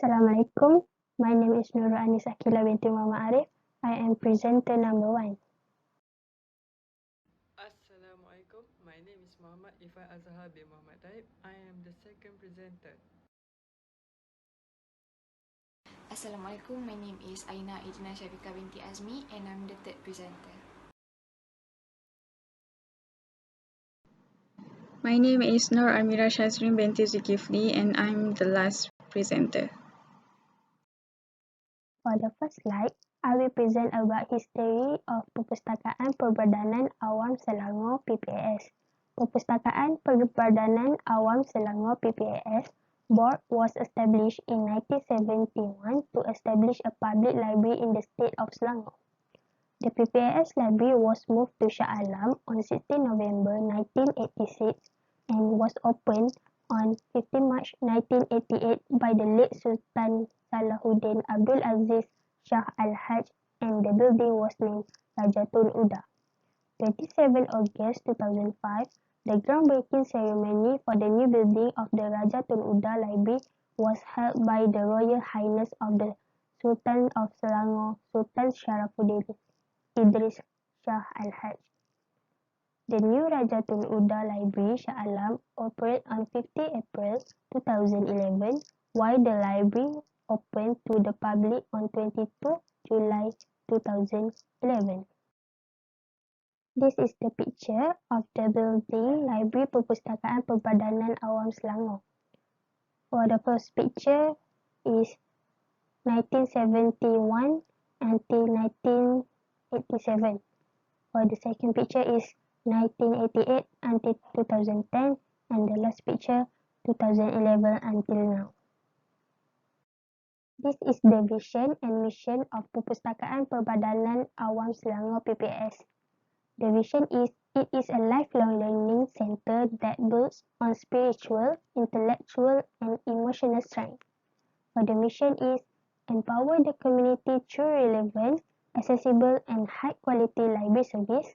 Assalamualaikum. My name is Nurul Anis Akila binti Muhammad Arif. I am presenter number 1. Assalamualaikum. My name is Muhammad Ifan Azhar bin Muhammad Taib. I am the second presenter. Assalamualaikum, my name is Aina Ijna Syafiqah binti Azmi and I'm the third presenter. My name is Nur Amira Shazrin binti Zulkifli and I'm the last presenter. For the first slide, I will present about history of Perpustakaan Perbadanan Awam Selangor PPAS. Perpustakaan Perbadanan Awam Selangor PPAS Board was established in 1971 to establish a public library in the state of Selangor. The PPAS library was moved to Shah Alam on 16 November 1986 and was opened on 15 March 1988 by the late Sultan Salahuddin Abdul Aziz Shah Al-Haj, and the building was named Rajatul Uda. 27 August 2005, the groundbreaking ceremony for the new building of the Rajatul Uda Library was held by the Royal Highness of the Sultan of Selangor, Sultan Sharafuddin Idris Shah Al-Haj. The new Rajatul Uda Library Shah Alam operated on 50 April 2011, while the library opened to the public on 22 July 2011. This is the picture of the building Library Perpustakaan Perbadanan Awam Selangor. For the first picture is 1971 until 1987. For the second picture is 1988 until 2010, and the last picture 2011 until now. This is the vision and mission of Perpustakaan Perbadanan Awam Selangor PPAS. The vision is it is a lifelong learning center that builds on spiritual, intellectual, and emotional strength. For the mission is empower the community through relevant, accessible, and high-quality library service.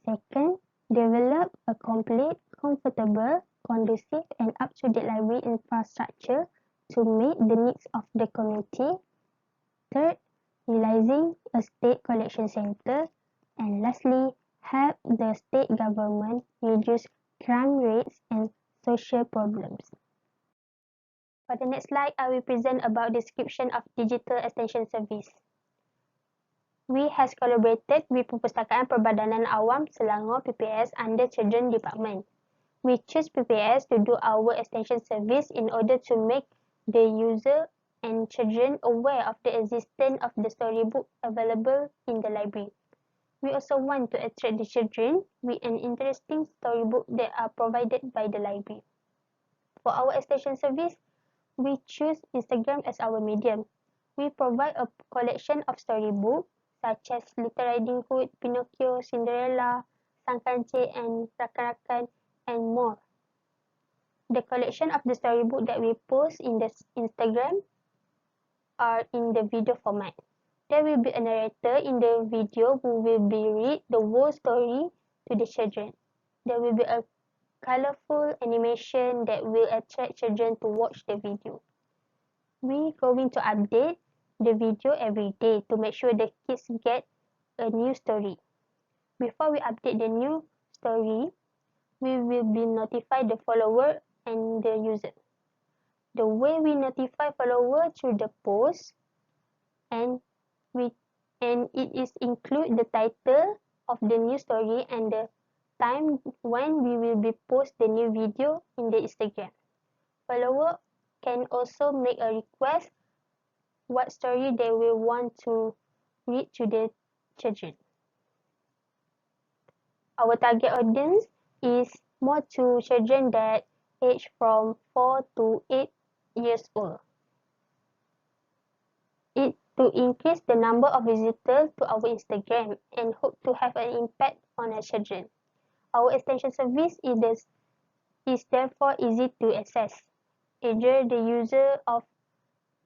Second, develop a complete, comfortable, conducive, and up-to-date library infrastructure to meet the needs of the community. Third, realizing a state collection center. And lastly, help the state government reduce crime rates and social problems. For the next slide, I will present about description of digital extension service. We has collaborated with Perpustakaan Perbadanan Awam Selangor PPAS under Children Department. We choose PPAS to do our extension service in order to make the user and children aware of the existence of the storybook available in the library. We also want to attract the children with an interesting storybook that are provided by the library. For our extension service, we choose Instagram as our medium. We provide a collection of storybooks such as Little Riding Hood, Pinocchio, Cinderella, Sang Kancil, and Rakan-Rakan, and more. The collection of the storybook that we post in the Instagram are in the video format. There will be a narrator in the video who will be read the whole story to the children. There will be a colorful animation that will attract children to watch the video. We going to update the video every day to make sure the kids get a new story. Before we update the new story, we will be notify the follower and the user. The way we notify follower through the post and it is include the title of the new story and the time when we will be post the new video in the Instagram. Follower can also make a request what story they will want to read to the children. Our target audience is more to children that age from 4 to 8 years old. It to increase the number of visitors to our Instagram and hope to have an impact on our children. Our extension service is therefore easy to access, either the user of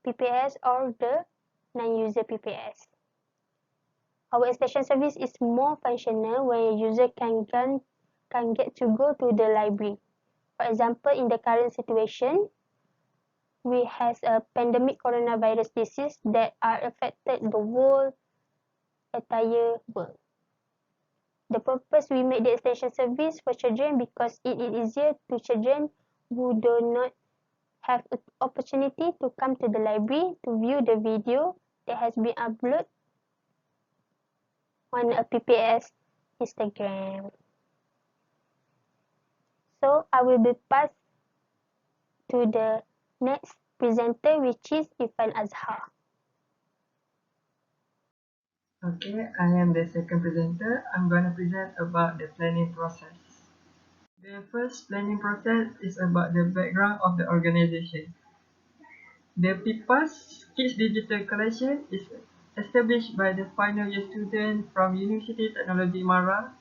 PPAS or the non-user PPAS. Our extension service is more functional when a user can get to go to the library. For example, in the current situation, we has a pandemic coronavirus disease that are affected the whole entire world. The purpose we make the extension service for children because it is easier to children who do not have an opportunity to come to the library to view the video that has been uploaded on a PPAS Instagram. So I will be passed to the next presenter, which is Ifan Azhar. Okay, I am the second presenter. I'm going to present about the planning process. The first planning process is about the background of the organization. The PPAS Kids Digital Collection is established by the final year student from University Technology Mara,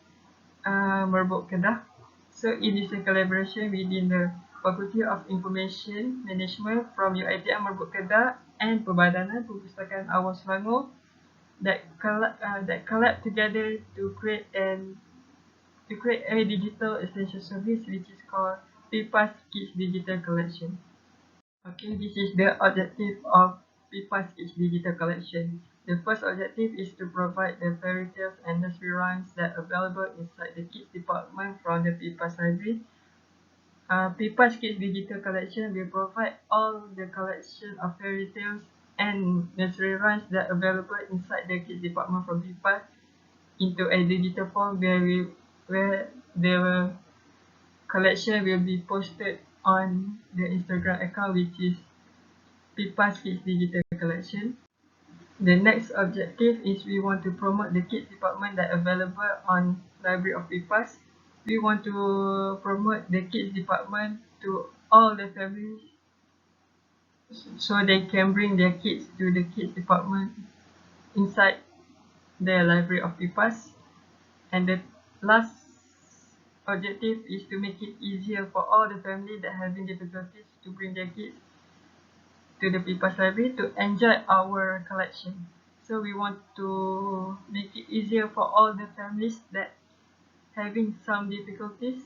Merbuk Kedah. So it is a collaboration within the Faculty of Information Management from UiTM Merbuk Kedah and Perbadanan Perpustakaan Awam Selangor that collab together to create a digital extension service which is called PPAS Kids Digital Collection. Okay, this is the objective of PPAS Kids Digital Collection. The first objective is to provide the fairy tales and nursery rhymes that are available inside the kids department from the PPAS library. PPAS Kids Digital Collection will provide all the collection of fairy tales and nursery rhymes that are available inside the kids department from PPAS into a digital form where the collection will be posted on the Instagram account, which is PPAS Kids Digital Collection. The next objective is we want to promote the kids department that are available on Library of PPAS. We want to promote the kids department to all the families so they can bring their kids to the kids department inside the Library of PPAS. And the last objective is to make it easier for all the family that having difficulties to bring their kids to the PPAS library to enjoy our collection. So we want to make it easier for all the families that having some difficulties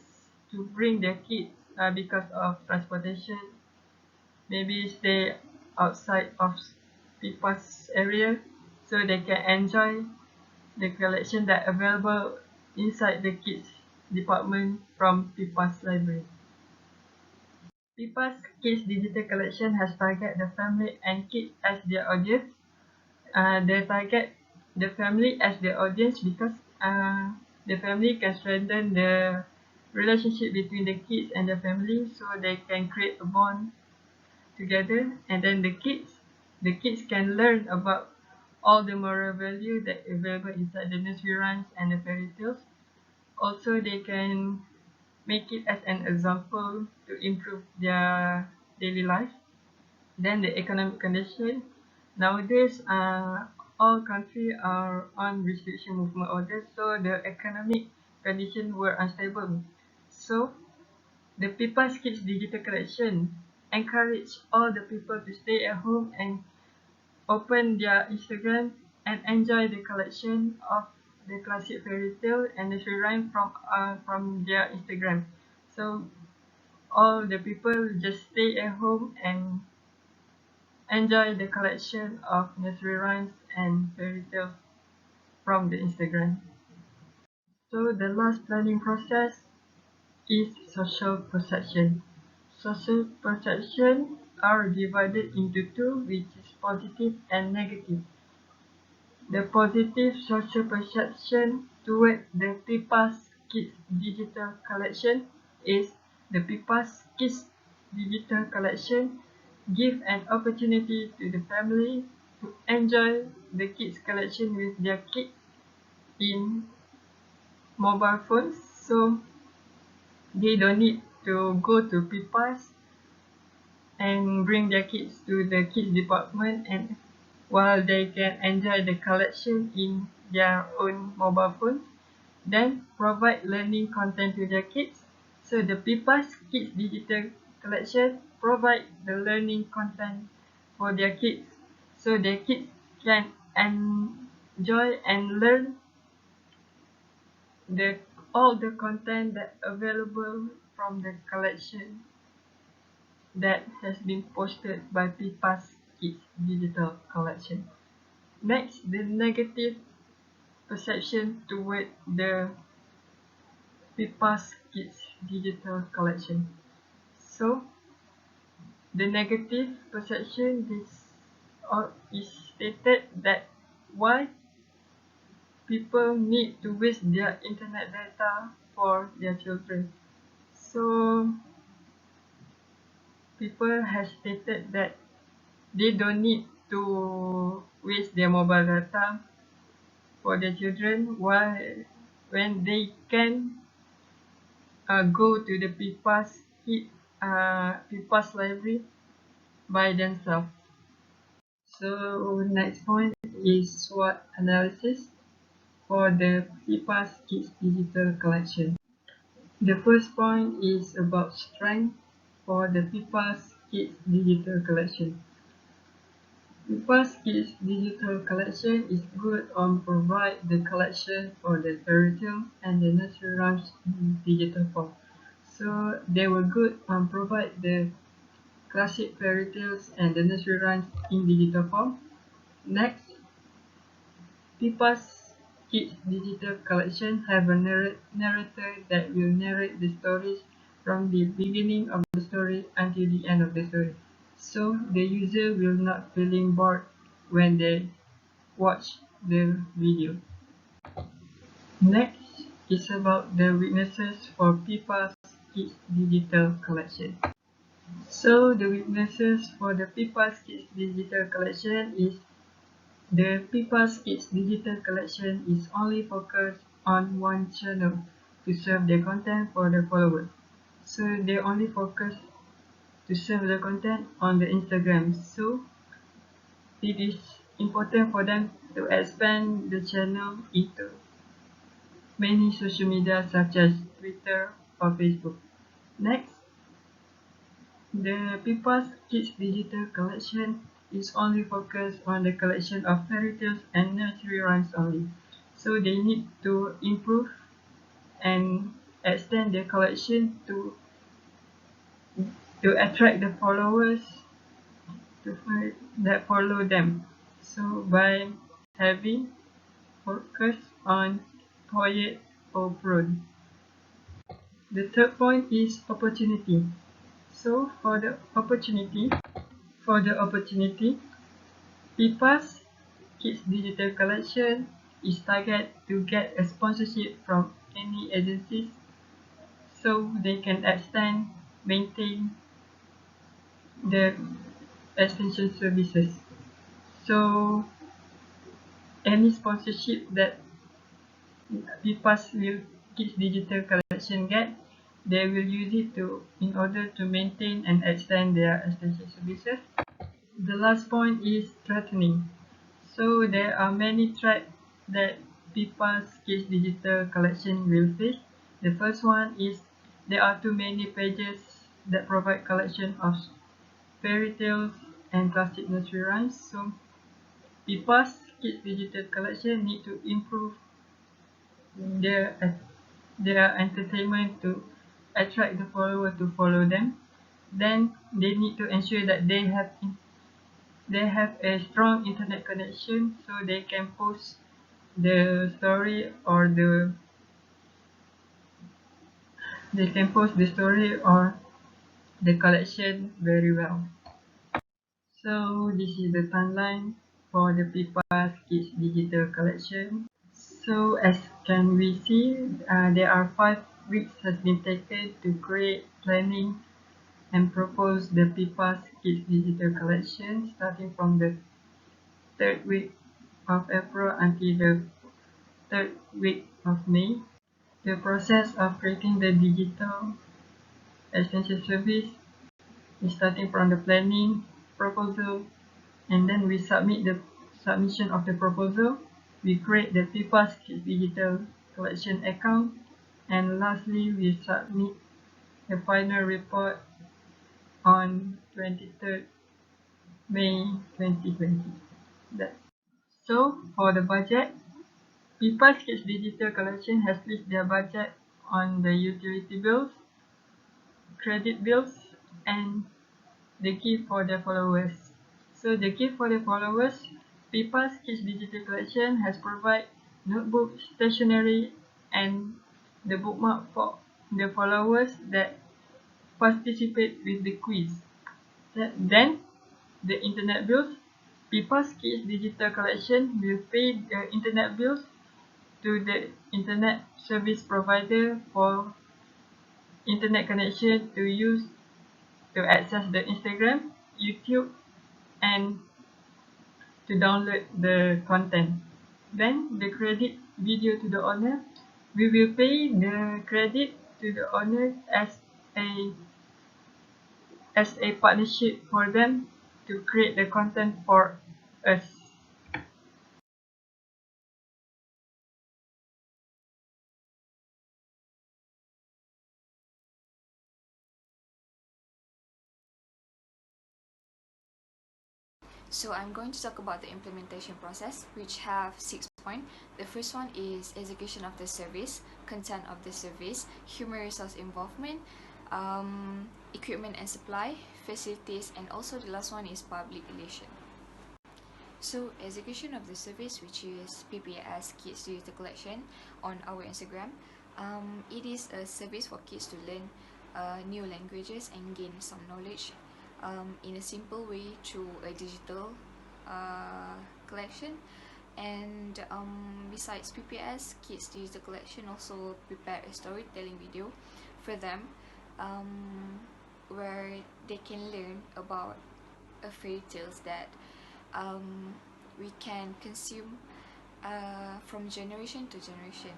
to bring their kids because of transportation, maybe stay outside of PPAS area so they can enjoy the collection that available inside the kids department from PPAS library. PPAS Kids Digital Collection has target the family and kids as their audience. They target the family as their audience because the family can strengthen the relationship between the kids and the family so they can create a bond together, and then the kids can learn about all the moral value that available inside the nursery rhymes and the fairy tales. Also, they can make it as an example to improve their daily life. Then the economic condition. Nowadays, all countries are on restriction movement orders, so the economic condition were unstable. So the PPAS Kids Digital Collection encourage all the people to stay at home and open their Instagram and enjoy the collection of the classic fairy tale and nursery rhyme from their Instagram. So all the people just stay at home and enjoy the collection of nursery rhymes and fairy tales from the Instagram. So the last planning process is social perception. Social perception are divided into two, which is positive and negative. The positive social perception toward the PPAS Kids Digital Collection is the PPAS Kids Digital Collection give an opportunity to the family to enjoy the kids collection with their kids in mobile phones, so they don't need to go to PPAS and bring their kids to the kids department, and while they can enjoy the collection in their own mobile phones, then provide learning content to their kids. So the PPAS Kids Digital Collection provide the learning content for their kids, so their kids can enjoy and learn all the content that available from the collection. that has been posted by PPAS Kids Digital Collection. Next, the negative perception toward the PPAS Kids Digital Collection. So, the negative perception is stated that why people need to waste their internet data for their children. So, people have stated that they don't need to waste their mobile data for their children when they can go to the PPAS library by themselves. So next point is SWOT analysis for the PPAS Kids Digital Collection. The first point is about strength for the PPAS Kids Digital Collection. PPAS Kids Digital Collection is good on provide the collection for the fairy tales and the nursery rhymes in digital form. So they were good on provide the classic fairy tales and the nursery rhymes in digital form. Next, PPAS Kids Digital Collection have a narrator that will narrate the stories from the beginning of the story until the end of the story. So the user will not feeling bored when they watch the video. Next is about the weaknesses for PPAS Kids Digital Collection. So the weaknesses for the PPAS Kids Digital Collection is the PPAS Kids Digital Collection is only focused on one channel to serve the content for the followers. So they only focus to serve the content on the Instagram. So it is important for them to expand the channel into many social media such as Twitter or Facebook. Next, the PPAS Kids Digital Collection is only focused on the collection of fairy tales and nursery rhymes only. So they need to improve and extend their collection to attract the followers that follow them. So by having focus on poet or prose. The third point is opportunity. So for the opportunity, PPAS Kids Digital Collection is targeted to get a sponsorship from any agencies so they can maintain the extension services. So any sponsorship that PPAS Kids Digital Collection get, they will use it in order to maintain and extend their extension services. The last point is threatening. So there are many threats that PPAS Kids Digital Collection will face. The first one is there are too many pages that provide collection of fairy tales and classic nursery rhymes. So PPAS Kids Digital Collection need to improve their entertainment to attract the follower to follow them. Then they need to ensure that they have a strong internet connection so they can post the story or the collection very well. So this is the timeline for the PPAS Kids Digital Collection. So as can we see, there are 5 weeks has been taken to create, planning, and propose the PPAS Kids Digital Collection starting from the 3rd week of April until the 3rd week of May. The process of creating the digital extension service is starting from the planning, proposal, and then we submit the submission of the proposal. We create the PPAS Kids Digital Collection account, and lastly we submit the final report on 23rd May 2020. So for the budget, PPAS Kids Digital Collection has placed their budget on the utility bills, credit bills, and the key for the followers. So the key for the followers, PPAS Kids Digital Collection has provided notebook, stationery, and the bookmark for the followers that participate with the quiz. Then, the internet bills. PPAS Kids Digital Collection will pay the internet bills to the internet service provider for internet connection to use to access the Instagram, YouTube, and to download the content. Then the credit video to the owner. We will pay the credit to the owner as a partnership for them to create the content for us. So I'm going to talk about the implementation process, which have 6 points. The first one is execution of the service, content of the service, human resource involvement, equipment and supply, facilities, and also the last one is public relation. So execution of the service, which is PPAS Kids Digital Collection on our Instagram. It is a service for kids to learn new languages and gain some knowledge in a simple way through a digital collection. And besides PPAS Kids Digital Collection also prepare a storytelling video for them where they can learn about fairy tales that we can consume from generation to generation.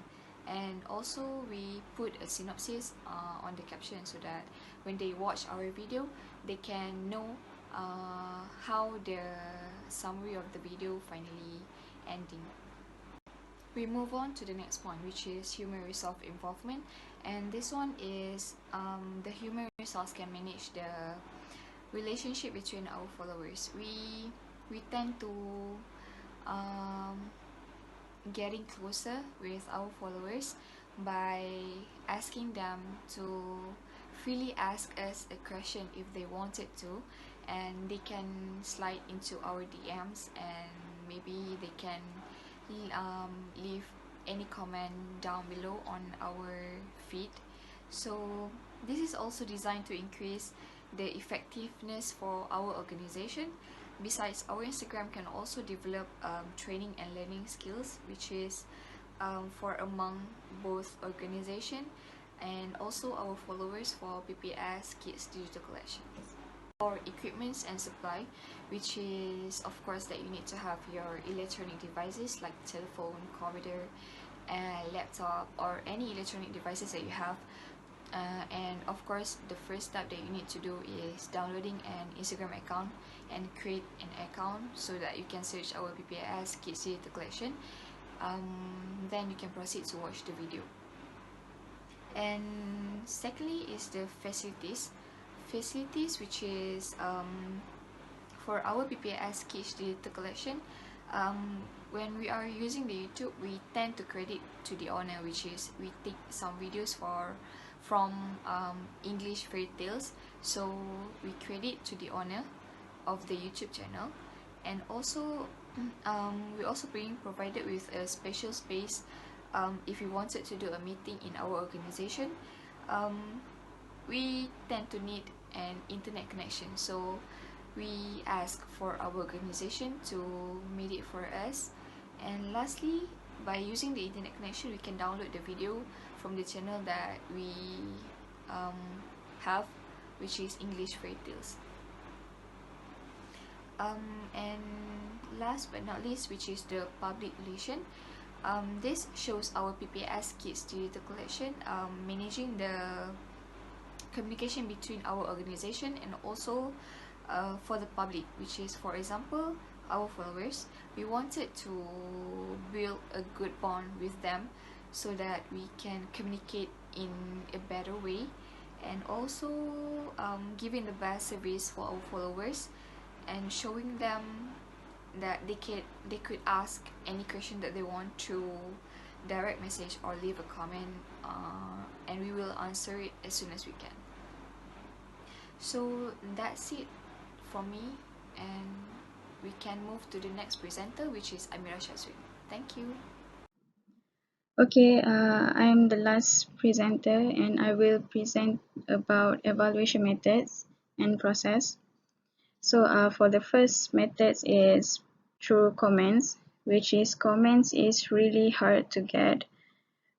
And also we put a synopsis on the caption so that when they watch our video they can know how the summary of the video finally ending. We move on to the next point, which is human resource involvement, and this one is the human resource can manage the relationship between our followers. We tend to getting closer with our followers by asking them to freely ask us a question if they wanted to, and they can slide into our DMs and maybe they can leave any comment down below on our feed. So this is also designed to increase the effectiveness for our organization. Besides, our Instagram can also develop training and learning skills, which is for among both organization and also our followers for PPAS Kids Digital Collection. For equipments and supply, which is of course that you need to have your electronic devices like telephone, computer, laptop, or any electronic devices that you have. And of course the first step that you need to do is downloading an Instagram account and create an account so that you can search our PPAS Kids Digital Collection. Then you can proceed to watch the video. And secondly is the facilities, which is for our PPAS Kids Digital Collection. When we are using the YouTube, we tend to credit to the owner, which is we take some videos from English fairy tales, so we credit to the owner of the YouTube channel. And also we also being provided with a special space if we wanted to do a meeting in our organization. We tend to need an internet connection, so we ask for our organization to make it for us. And lastly, by using the internet connection, we can download the video from the channel that we have, which is English fairy tales. And last but not least, which is the public relation. This shows our PPAS Kids Digital Collection managing the communication between our organization and also for the public, which is, for example, our followers. We wanted to build a good bond with them so that we can communicate in a better way, and also giving the best service for our followers and showing them that they could ask any question that they want through direct message or leave a comment, and we will answer it as soon as we can. So that's it from me, and we can move to the next presenter, which is Amira Shazrin. Thank you. Okay, I'm the last presenter and I will present about evaluation methods and process. So for the first methods is through comments, which is comments is really hard to get.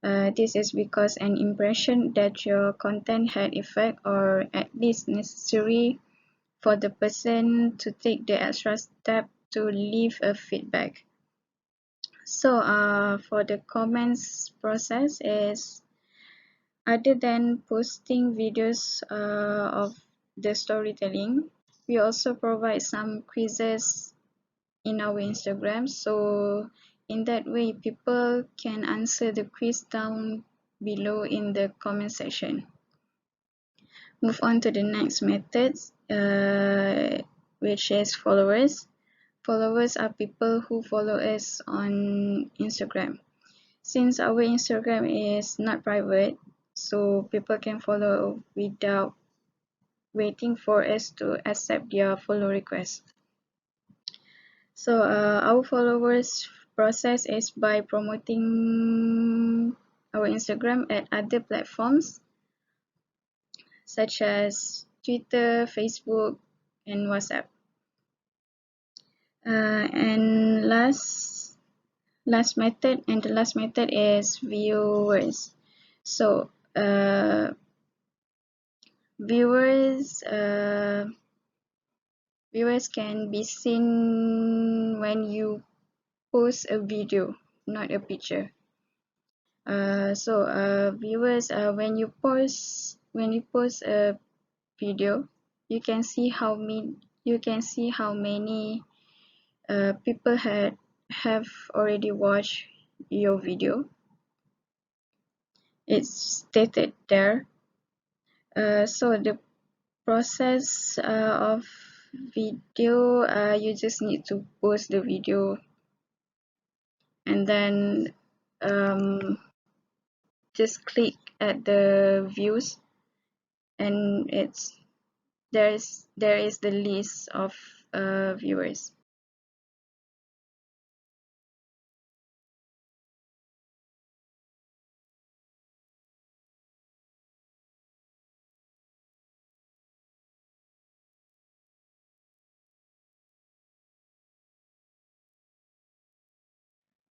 This is because an impression that your content had effect or at least necessary for the person to take the extra step to leave a feedback. So for the comments process is, other than posting videos of the storytelling, we also provide some quizzes in our Instagram. So in that way, people can answer the quiz down below in the comment section. Move on to the next method, which is followers. Followers are people who follow us on Instagram. Since our Instagram is not private, so people can follow without waiting for us to accept their follow request. So our followers process is by promoting our Instagram at other platforms such as Twitter, Facebook, and WhatsApp. And last method is viewers. So viewers can be seen when you post a video, not a picture. Viewers, when you post a video, you can see how many people have already watched your video. It's stated there. So the process of video, you just need to post the video and then just click at the views, and there is the list of viewers.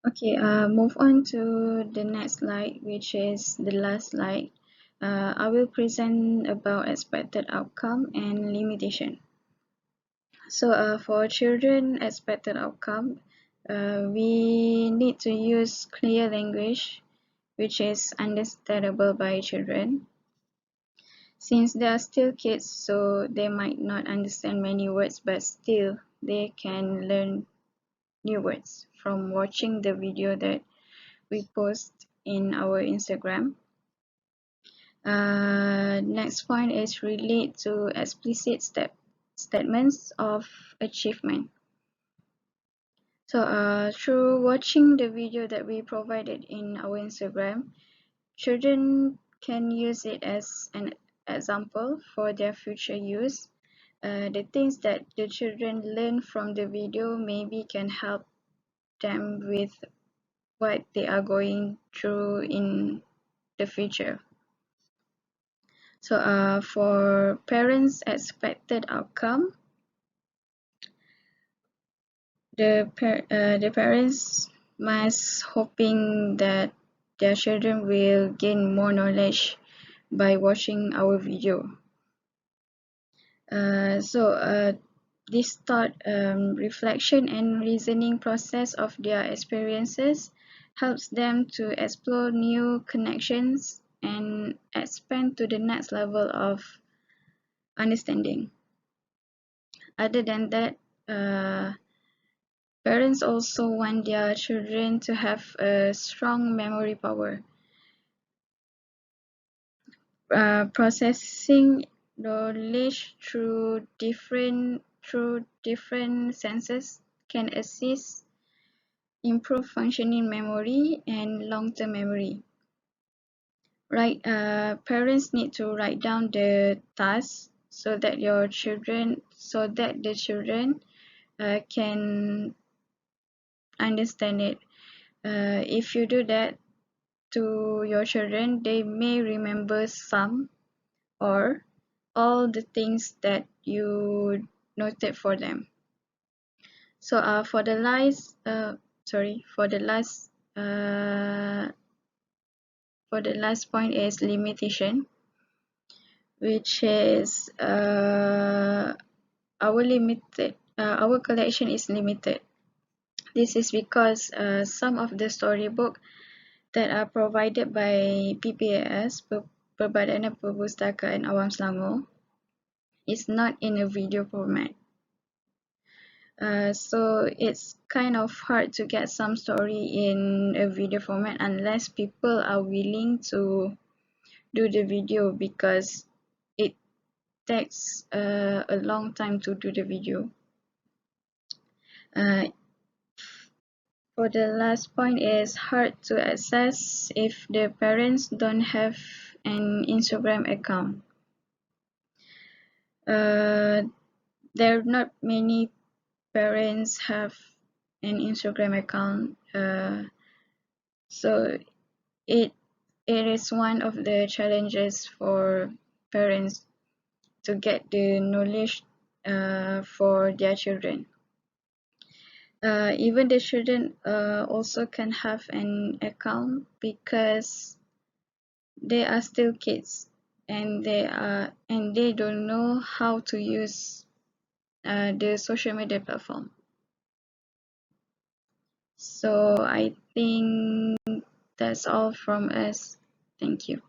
Okay, move on to the next slide, which is the last slide. I will present about expected outcome and limitation. So for children expected outcome, we need to use clear language which is understandable by children. Since they are still kids, so they might not understand many words, but still they can learn new words from watching the video that we post in our Instagram. Next point is relate to explicit statements of achievement. So through watching the video that we provided in our Instagram, children can use it as an example for their future use. The things that the children learn from the video maybe can help them with what they are going through in the future. So for parents' expected outcome, the parents must hoping that their children will gain more knowledge by watching our video. This thought, reflection and reasoning process of their experiences helps them to explore new connections and expand to the next level of understanding. Other than that, parents also want their children to have a strong memory power. Processing knowledge through different senses can assist improve functioning memory and long-term memory. Parents need to write down the tasks so that the children can understand it. If you do that to your children, they may remember some or all the things that you noted for them. So for the last point is limitation, which is our collection is limited. This is because some of the storybook that are provided by PPAS, Perbadanan Perpustakaan Awam Selangor, is not in a video format. So it's kind of hard to get some story in a video format unless people are willing to do the video, because it takes a long time to do the video. For the last point is hard to access if the parents don't have an Instagram account. There are not many parents have an Instagram account, so it is one of the challenges for parents to get the knowledge for their children. Even the children also can have an account because they are still kids and they don't know how to use the social media platform. So I think that's all from us. Thank you.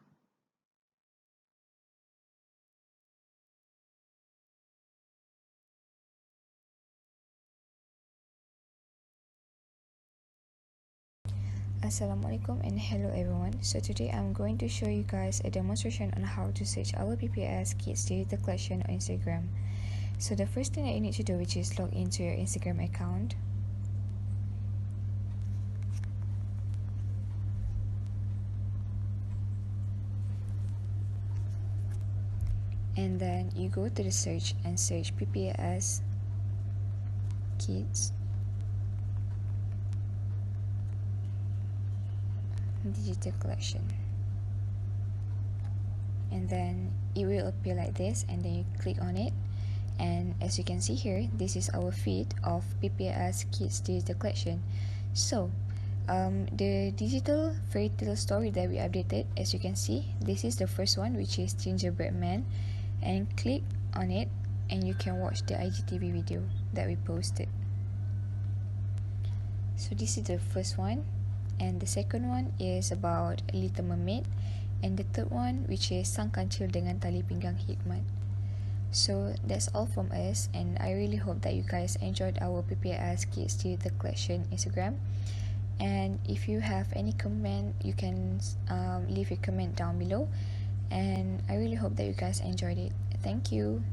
Assalamualaikum and hello everyone. So today I'm going to show you guys a demonstration on how to search our PPAS Kids Digital Collection on Instagram. So the first thing that you need to do, which is log into your Instagram account. And then you go to the search and search PPAS Kids Digital Collection. And then it will appear like this, and then you click on it. And as you can see here, this is our feed of PPAS Kids Digital Collection. So the digital fairy tale story that we updated, as you can see, this is the first one, which is Gingerbread Man, and click on it and you can watch the IGTV video that we posted. So this is the first one, and the second one is about Little Mermaid, and the third one, which is Sang Kancil dengan Tali Pinggang Hikmat. So that's all from us, and I really hope that you guys enjoyed our PPAS Kids Digital Collection Instagram. And if you have any comment, you can leave your comment down below, and I really hope that you guys enjoyed it. Thank you.